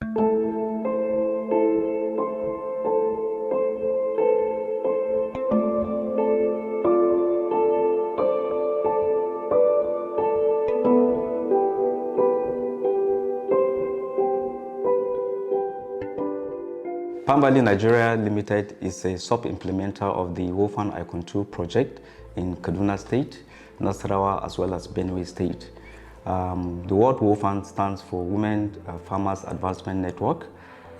Pambali Nigeria Limited is a sub-implementer of the WOFAN ICON2 Project in Kaduna State, Nasarawa, as well as Benue State. The word WOFAN stands for Women Farmers Advancement Network,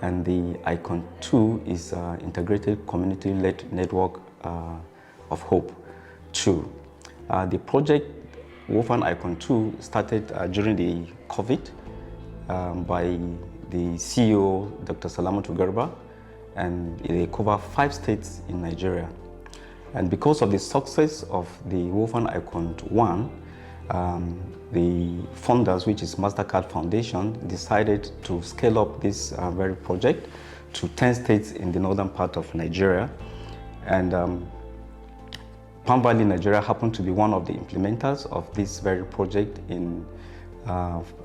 and the ICON2 is Integrated Community-Led Network of Hope 2. The project WOFAN ICON2 started during the COVID by the CEO, Dr. Salamatu Garba, and they cover 5 states in Nigeria. And because of the success of the WOFAN ICON1, the funders, which is Mastercard Foundation, decided to scale up this very project to 10 states in the northern part of Nigeria. And Pambali Nigeria happened to be one of the implementers of this very project in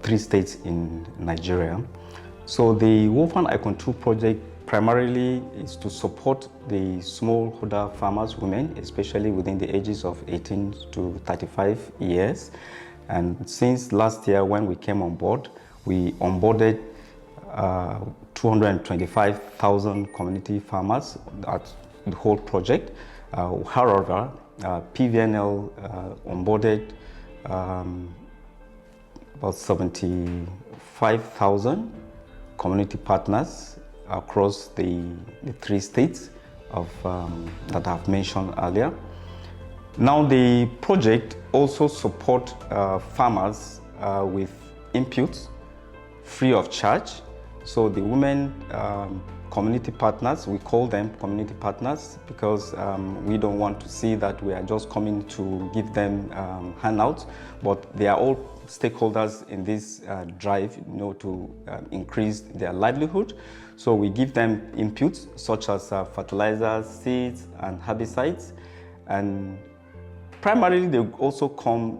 3 states in Nigeria. So the WOFAN ICON2 project primarily is to support the smallholder farmers, women, especially within the ages of 18 to 35 years. And since last year when we came on board, we onboarded 225,000 community farmers at the whole project. However, PVNL onboarded about 75,000 community partners across the 3 states of, that I've mentioned earlier. Now the project also supports farmers with inputs free of charge. So the women community partners, we call them community partners because we don't want to see that we are just coming to give them handouts, but they are all stakeholders in this drive, to increase their livelihood. So we give them inputs such as fertilizers, seeds, and herbicides. And primarily, they also come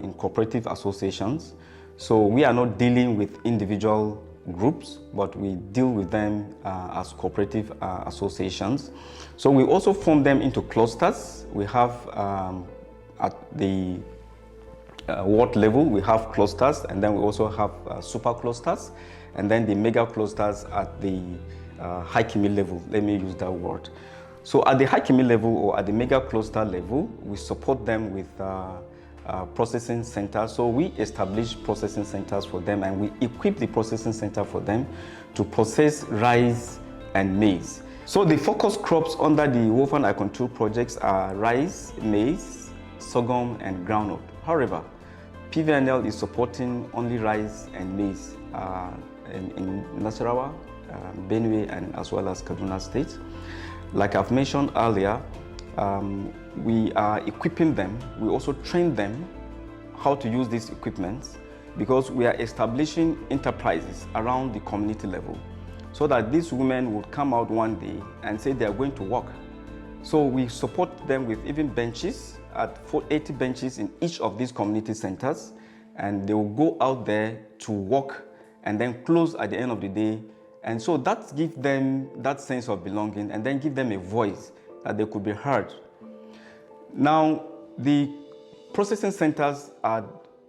in cooperative associations. So we are not dealing with individual groups, but we deal with them as cooperative associations. So we also form them into clusters. We have at the ward level, we have clusters, and then we also have super clusters, and then the mega clusters at the high chemi level, let me use that word. So at the high chemi level or at the mega cluster level, we support them with processing centers. So we establish processing centers for them, and we equip the processing center for them to process rice and maize. So the focus crops under the WOFAN ICON2 projects are rice, maize, sorghum, and groundnut. However, PVNL is supporting only rice and maize in Nasarawa, Benue, and as well as Kaduna State. Like I've mentioned earlier, we are equipping them. We also train them how to use these equipments because we are establishing enterprises around the community level so that these women would come out one day and say they are going to work. So we support them with even benches, at 80 benches in each of these community centers, and they will go out there to work and then close at the end of the day. And so that gives them that sense of belonging and then give them a voice that they could be heard. Now, the processing centers are,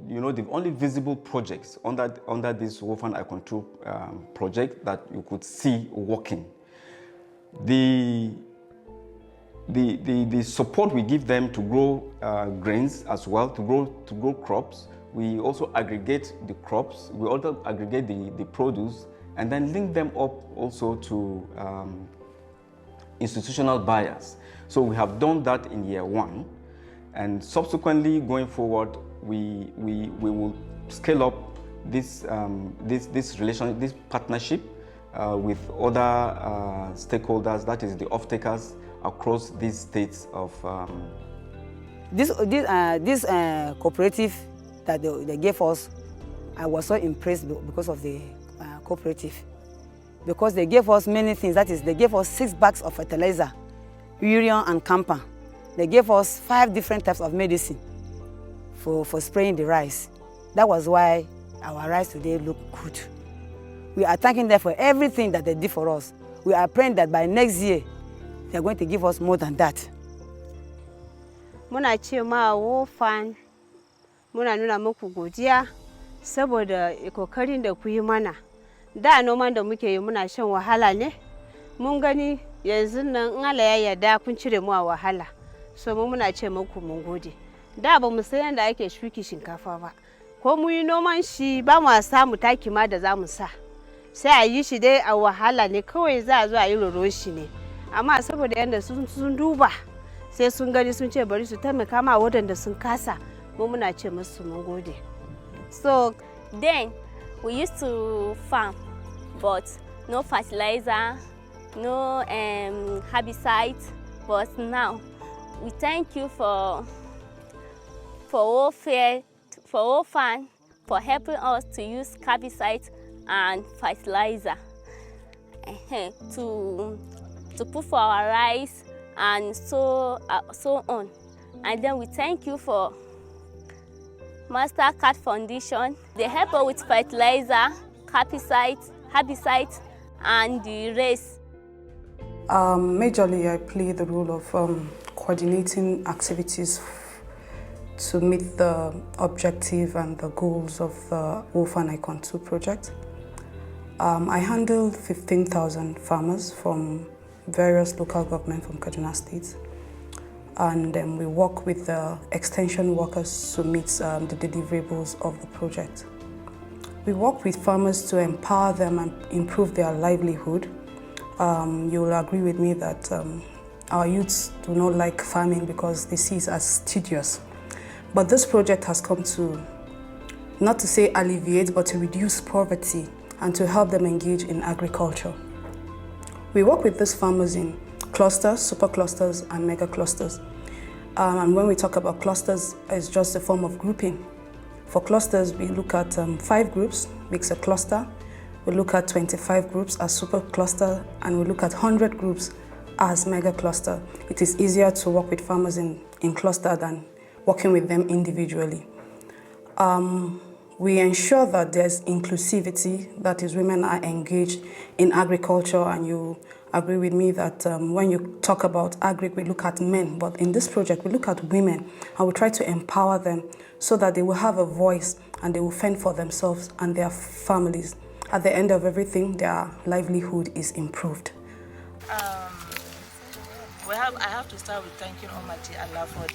the only visible projects under this WOFAN ICON2 project that you could see working. The support we give them to grow grains as well, to grow crops. We also aggregate the crops. We also aggregate the produce and then link them up also to institutional buyers. So we have done that in year 1, and subsequently going forward, we will scale up this relation, this partnership with other stakeholders, that is the off-takers across these states of. This cooperative that they gave us, I was so impressed because of the cooperative, because they gave us many things. That is, they gave us 6 bags of fertilizer, urea and camphor. They gave us 5 different types of medicine for spraying the rice. That was why our rice today looked good. We are thanking them for everything that they did for us. We are praying that by next year, they are going to give us more than that. Muna ce ma WOFAN, muna nuna muku godiya saboda kokarin da ku yi mana. Da noman da muke yi muna shan wahala ne. Mun gani yanzu nan in Allah ya yarda kun cire mu a wahala. So muna ce muku mun gode. Da ba mu san yadda ake shuki shinkafa ba. Ko mu yi noman shi ba mu samu taki ma da za mu sa. Sai a yi shi dai a wahala ne kawai za a zo a yi roro shi ne. Amma saboda yadda sun duba sai sun gani sun ce bari su taimaka ma waɗanda sun kasa. Mu muna ce musu mun gode. So then we used to farm, but no fertilizer, no herbicide. But now we thank you for WOFAN for helping us to use herbicide and fertilizer to put for our rice and so on. And then we thank you for Mastercard Foundation. They help us with fertilizer, herbicide, and the rest. Majorly, I play the role of coordinating activities to meet the objective and the goals of the WOFAN ICON2 project. I handle 15,000 farmers from various local governments from Kaduna State. And we work with the extension workers to meet the deliverables of the project. We work with farmers to empower them and improve their livelihood. You will agree with me that our youths do not like farming because they see it as tedious. But this project has come to, not to say alleviate, but to reduce poverty and to help them engage in agriculture. We work with these farmers in clusters, super clusters, and mega clusters. And when we talk about clusters, it's just a form of grouping. For clusters, we look at 5 groups, makes a cluster. We look at 25 groups as super cluster, and we look at 100 groups as mega cluster. It is easier to work with farmers in cluster than working with them individually. We ensure that there's inclusivity, that is, women are engaged in agriculture, and you agree with me that when you talk about agri, we look at men, but in this project, we look at women, and we try to empower them so that they will have a voice and they will fend for themselves and their families. At the end of everything, their livelihood is improved. I have to start with thanking Almighty Allah for the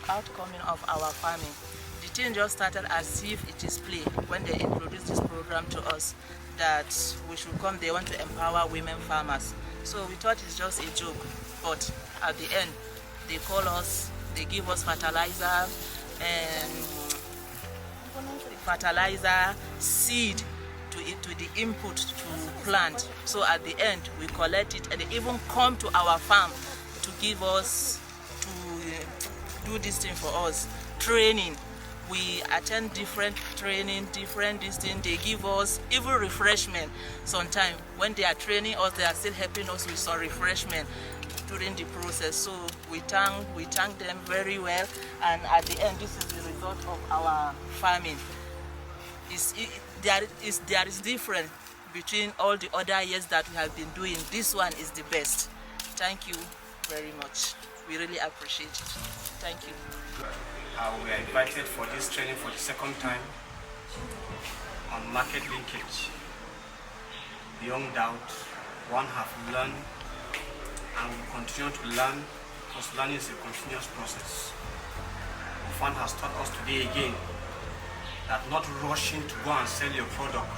outcoming of our farming. The thing just started as if it is play when they introduced this program to us, that we should come, they want to empower women farmers. So we thought it's just a joke, but at the end, they call us, they give us fertilizer, seed to the input to plant. So at the end, we collect it, and they even come to our farm to give us, to do this thing for us, training. We attend different training, different this thing. They give us even refreshment. Sometimes when they are training us, they are still helping us with some refreshment during the process. So we thank them very well. And at the end, this is the result of our farming. There is difference between all the other years that we have been doing. This one is the best. Thank you very much. We really appreciate it. Thank you. We are invited for this training for the second time on market linkage. Beyond doubt, one have learned and will continue to learn, because learning is a continuous process. WOFAN has taught us today again that not rushing to go and sell your product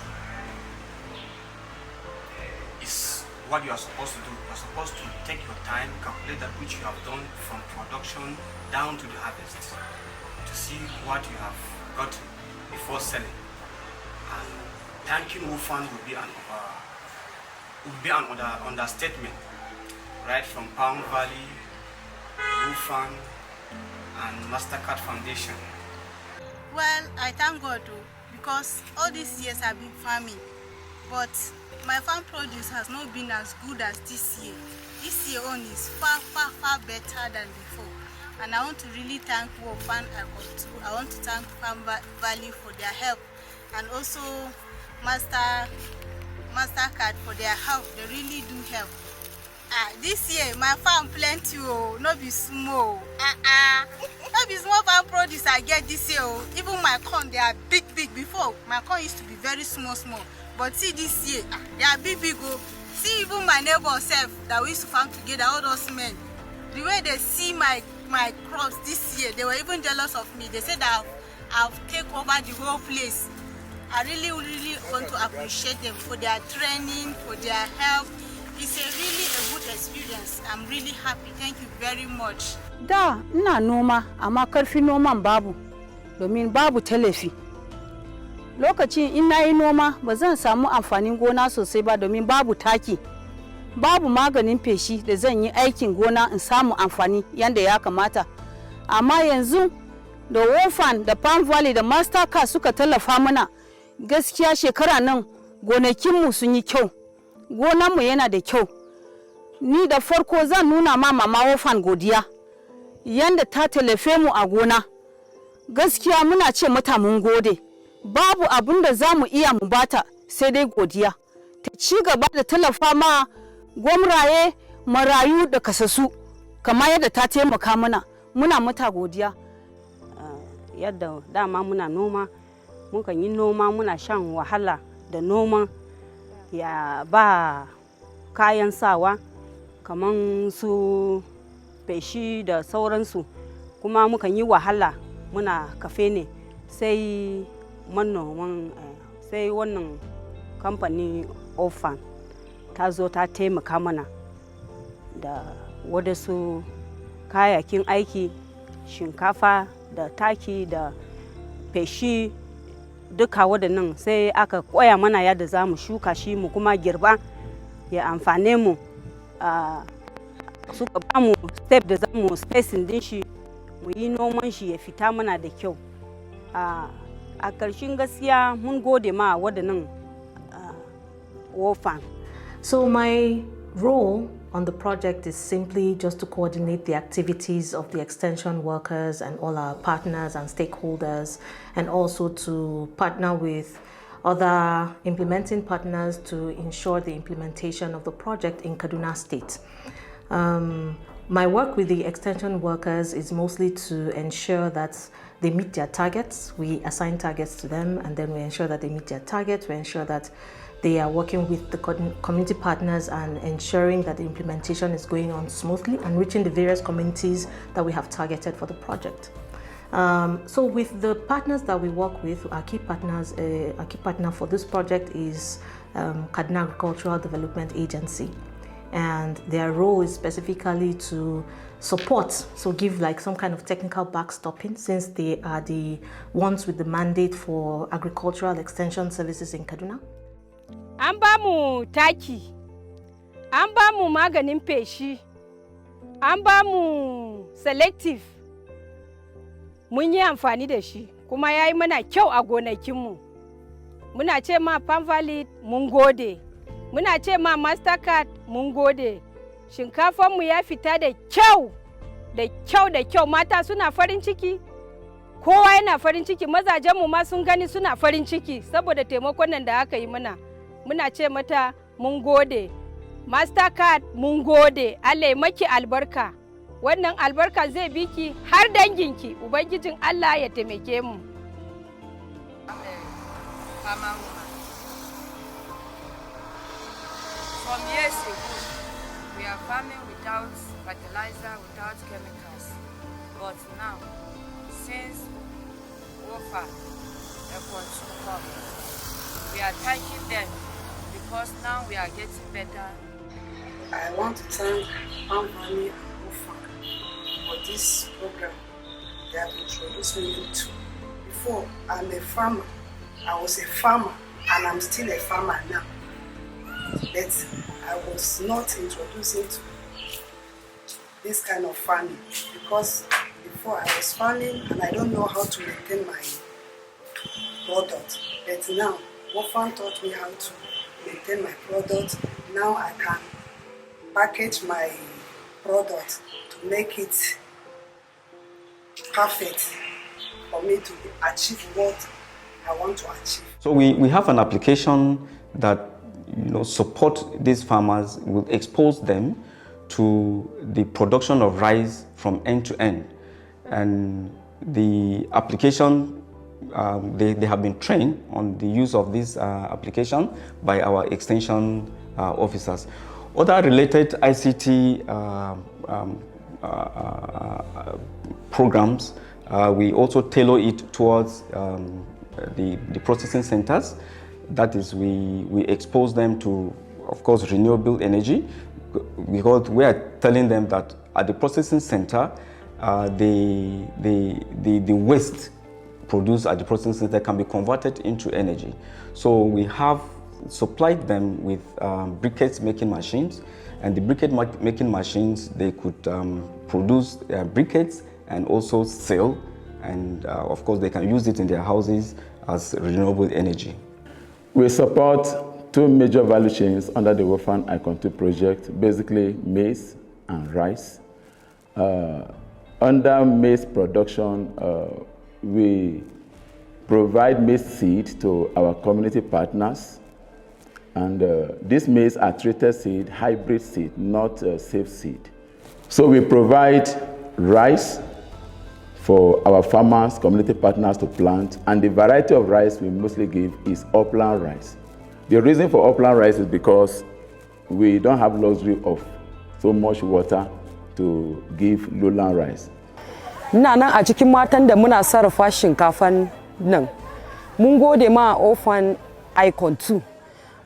is what you are supposed to do. You are supposed to take your time, calculate that which you have done from production down to the harvest, to see what you have got before selling. And thanking WOFAN will be an understatement, right from Palm Valley, WOFAN, and Mastercard Foundation. Well, I thank God because all these years I've been farming, but my farm produce has not been as good as this year. This year on is far better than before. And I want to really thank WOFAN ICON2. I want to thank Palm Valley for their help, and also Mastercard for their help. They really do help. This year my farm plenty, oh, no be small. No be small farm produce I get this year. Oh. Even my corn, they are big. Before my corn used to be very small. But see this year, they are big. Oh. See even my neighbor self that we used to farm together, all those men. The way they see my crops this year, they were even jealous of me. They said that I've taken over the whole place. I really want to appreciate them for their training, for their help. It's really a good experience. I'm really happy. Thank you very much. Da ina noma amma karfi noman babu domin babu tallafi. Lokacin in nayi noma ba zan samu amfanin gona sosai ba domin babu taki. Babu maganin feshi da zan yi aikin gona in samu amfani yanda ya kamata. Amma yanzu da WOFAN da Palm Valley da Mastercard suka tallafa mana, gaskiya shekara nan gonakinmu sun yi kyau. Gonanmu yana da kyau. Ni da farko zan nuna ma mama WOFAN godiya yanda ta tallafe mu a gona. Gaskiya muna ce mata mun gode. Babu abin da za mu iya mu bata sai dai godiya. Ta ci gaba da tallafa ma gwamraye, marayu da kasasu kamar yadda ta taimaka mana. Muna mata godiya. Yadda dama muna noma, mukan yi noma, muna shan wahala da noma. Ya ba kayan sawa kaman su feshi da sauransu, kuma mukan yi wahala muna kafe ne sai manoman sai wannan kamfani WOFAN ta zo ta taimaka mana da wadansu kayakin aiki, shinkafa da taki da feshi. Duka waɗannan sai aka koya mana yadda za mu shuka shi mu kuma girba ya amfane mu. Suka ba mu step da za mu spacing din shi mu yi noman shi ya fita mana da kyau. A ƙarshen gaskiya mun gode ma waɗannan WOFAN. So my role on the project is simply just to coordinate the activities of the extension workers and all our partners and stakeholders, and also to partner with other implementing partners to ensure the implementation of the project in Kaduna State. My work with the extension workers is mostly to ensure that they meet their targets. We assign targets to them and then we ensure that they meet their targets. We ensure that they are working with the community partners and ensuring that the implementation is going on smoothly and reaching the various communities that we have targeted for the project. So with the partners that we work with, our key partner for this project is Kaduna Agricultural Development Agency. And their role is specifically to support, so give like some kind of technical backstopping, since they are the ones with the mandate for agricultural extension services in Kaduna. An ba mu taki, an ba mu maganin feshi, an ba mu selective. Mun yi amfani da shi, kuma ya yi mana kyau a gonakinmu. Muna ce ma Palm Valley mun gode, muna ce ma Mastercard mun gode. Shinkafanmu ya fita da kyau, da kyau, mata suna farin ciki. Kowa yana farin ciki, mazajenmu ma sun gani suna farin ciki saboda taimakon nan da aka yi mana. Muna ce mata mun gode. Mastercard mun gode. Allah ya maki albarka. Wannan albarka zai biki har danginki. Ubangijin Allah ya taimake mu. From years ago, we are farming without fertilizer, without chemicals. But now, since WOFAN ICON2 Project, we are thanking them because now we are getting better. I want to thank Palm Valley and WOFAN for this program they have introduced me into. Before, I'm a farmer. I was a farmer and I'm still a farmer now. But I was not introduced into this kind of farming because before I was farming and I don't know how to maintain my product. But now, WOFAN taught me how to maintain my product. Now I can package my product to make it perfect for me to achieve what I want to achieve. So we have an application that support these farmers, will expose them to the production of rice from end to end. And the application, they have been trained on the use of this application by our extension officers. Other related ICT programs, we also tailor it towards the processing centers. That is, we expose them to, of course, renewable energy, because we are telling them that at the processing center, the waste produced at the processing center can be converted into energy. So we have supplied them with briquettes making machines, and the briquette making machines, they could produce briquettes and also sell, and of course they can use it in their houses as renewable energy. We support two major value chains under the WOFAN ICON2 project, basically maize and rice. Under maize production, we provide maize seed to our community partners. And these maize are treated seed, hybrid seed, not safe seed. So we provide rice for our farmers, community partners to plant, and the variety of rice we mostly give is upland rice. The reason for upland rice is because we don't have luxury of so much water to give lowland rice. Ina nan a cikin matan da muna sarrafa shinkafan nan. Mun gode ma WOFAN ICON2.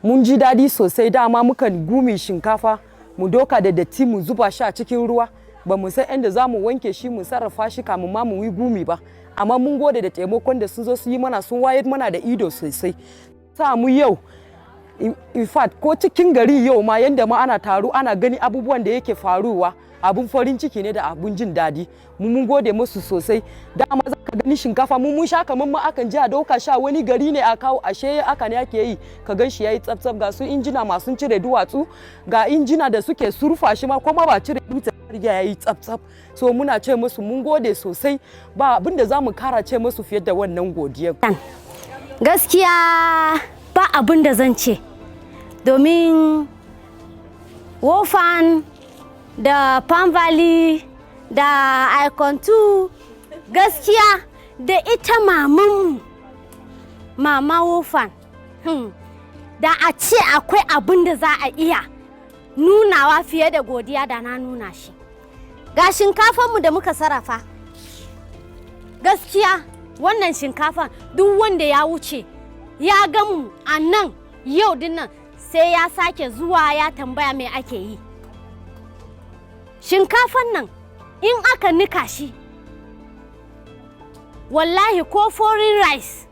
Mun ji daɗi sosai, dama mukan gumi shinkafa, mu doka da datti mu zuba shi a cikin ruwa. Ba mu san inda za mu wanke shi mu sarrafa shi kamun ma mu yi gumi ba. Amma mun gode da taimakon da sun zo su yi mana, sun wayar mana da ido sosai. Sa mu yau, in fact, ko cikin gari yau ma yanda ma ana taro ana gani abubuwan da yake faruwa, abun farin ciki ne da abun jin daɗi. Mun gode musu sosai. Dama za ka gani shinkafa mun sha kamar ma akan ji a dauka sha wani gari ne a kawo, ashe aka ne ake yi, ka gan shi yayi tsaf-tsaf, ga su injina masu cire duwatsu, ga injina da suke surfa shi ma kuma ba cire dutse yayi tsaf-tsaf. So muna ce musu mun gode sosai, ba abin da zamu kara ce musu fiye da wannan godiyar. Gaskiya ba abin da zan ce, domin WOFAN da Palm Valley da ICON2, gaskiya da ita mamanmu, mama WOFAN, da a ce akwai abin da za a iya nunawa fiye da godiya da na nuna shi. Ga shinkafanmu da muka sarrafa, gaskiya wannan shinkafan duk wanda ya wuce ya gamu a nan yau dinnan sai ya sake zuwa ya tambaya me ake yi. Shinkafan nan in aka nika shi, wallahi ko foreign rice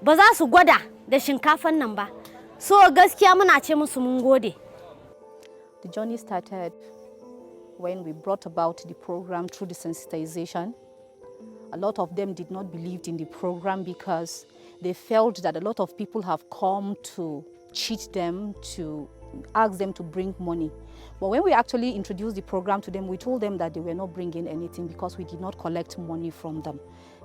ba za su gwada da shinkafan nan ba. So gaskiya muna ce musu mun gode. The journey started when we brought about the program through the sensitization. A lot of them did not believe in the program because they felt that a lot of people have come to cheat them, to ask them to bring money. But when we actually introduced the program to them, we told them that they were not bringing anything because we did not collect money from them.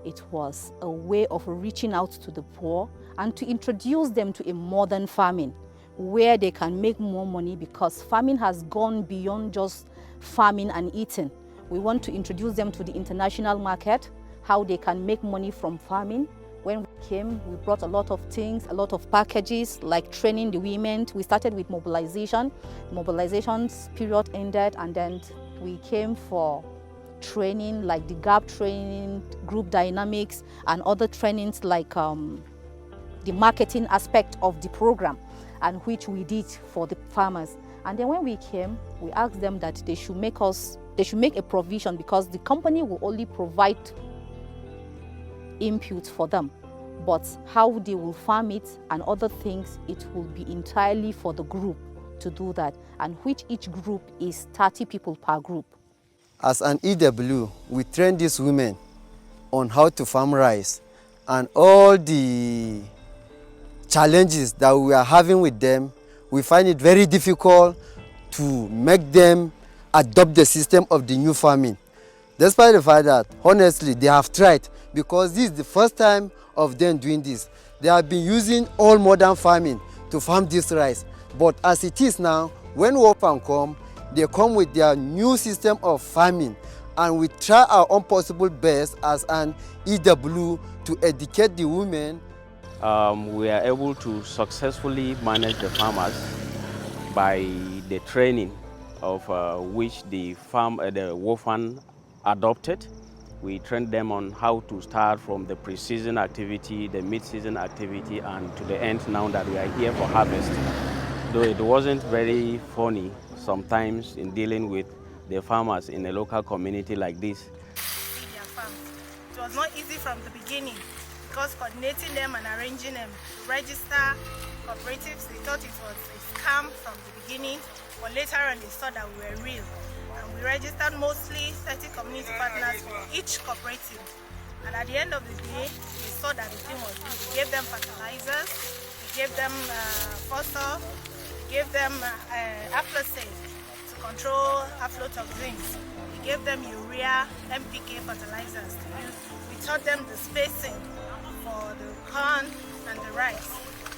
It was a way of reaching out to the poor and to introduce them to a modern farming where they can make more money, because farming has gone beyond just farming and eating. We want to introduce them to the international market, how they can make money from farming. When we came, we brought a lot of things, a lot of packages, like training the women. We started with mobilization. Mobilization's period ended, and then we came for training, like the gap training, group dynamics, and other trainings like the marketing aspect of the program, and which we did for the farmers. And then when we came, we asked them that they should make a provision, because the company will only provide inputs for them, but how they will farm it and other things, it will be entirely for the group to do that, and which each group is 30 people per group. As an EW, we train these women on how to farm rice, and all the challenges that we are having with them, we find it very difficult to make them adopt the system of the new farming. Despite the fact that, honestly, they have tried, because this is the first time of them doing this. They have been using all modern farming to farm this rice. But as it is now, when WOFAN come, they come with their new system of farming, and we try our own possible best as an EW to educate the women. We are able to successfully manage the farmers by the training of which the WOFAN adopted. We trained them on how to start from the pre-season activity, the mid-season activity, and to the end now that we are here for harvest. Though it wasn't very funny sometimes in dealing with the farmers in a local community like this. It was not easy from the beginning because coordinating them and arranging them to register cooperatives, they thought it was a scam from the beginning, but later on they saw that we were real. And we registered mostly 30 community partners for each cooperative. And at the end of the day, we saw that the thing was real. We gave them fertilizers, we gave them phosphor, we gave them aflosate to control aflatoxins. We gave them urea, NPK fertilizers to use. We taught them the spacing for the corn and the rice.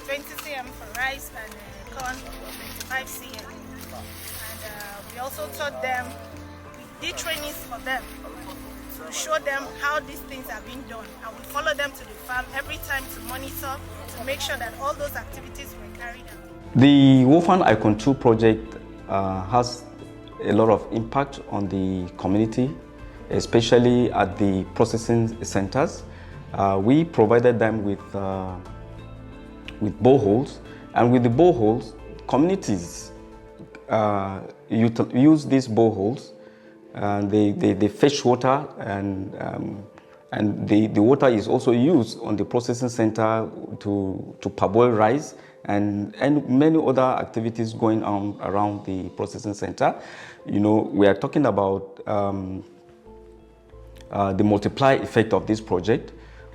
20 cm for rice and corn, 25 cm. We also taught them, we did trainings for them to show them how these things are being done, and we follow them to the farm every time to monitor, to make sure that all those activities were carried out. The WOFAN ICON2 project has a lot of impact on the community, especially at the processing centers. We provided them with boreholes, and with the boreholes, communities use these boreholes, and they fetch water, and the water is also used on the processing center to parboil rice and many other activities going on around the processing center. You know, we are talking about the multiply effect of this project,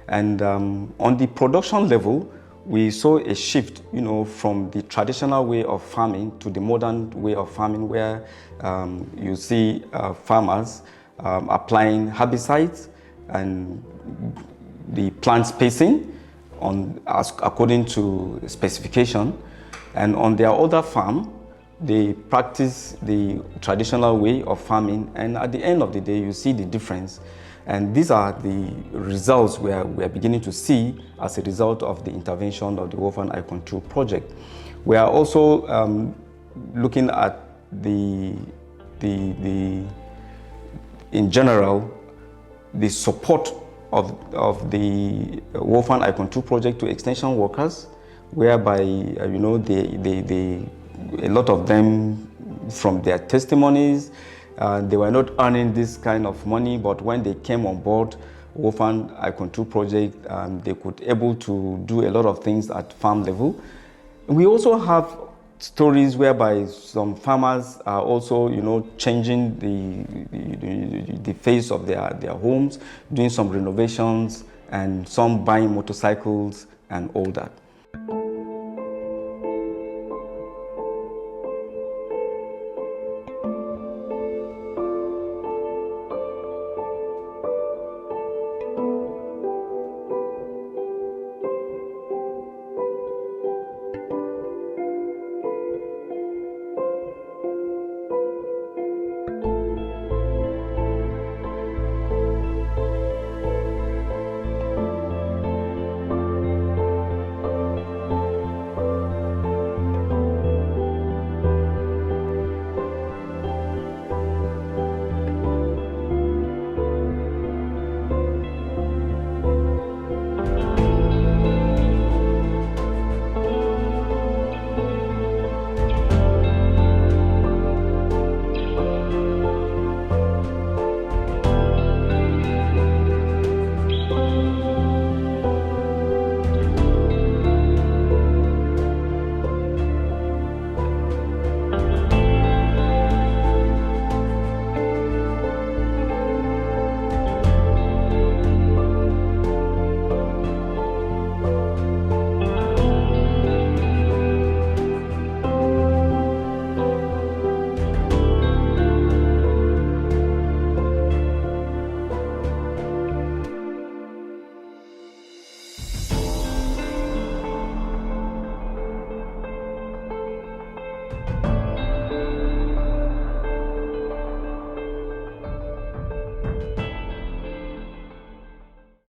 and on the production level, we saw a shift, you know, from the traditional way of farming to the modern way of farming, where you see farmers applying herbicides and the plant spacing according to specification. And on their other farm, they practice the traditional way of farming, and at the end of the day, you see the difference. And these are the results we are beginning to see as a result of the intervention of the WOFAN ICON2 project. We are also looking at in general, the support of the WOFAN ICON2 project to extension workers, whereby you know, a lot of them, from their testimonies, they were not earning this kind of money, but when they came on board WOFAN ICON2 project, they could able to do a lot of things at farm level. We also have stories whereby some farmers are also, you know, changing the face of their homes, doing some renovations, and some buying motorcycles and all that.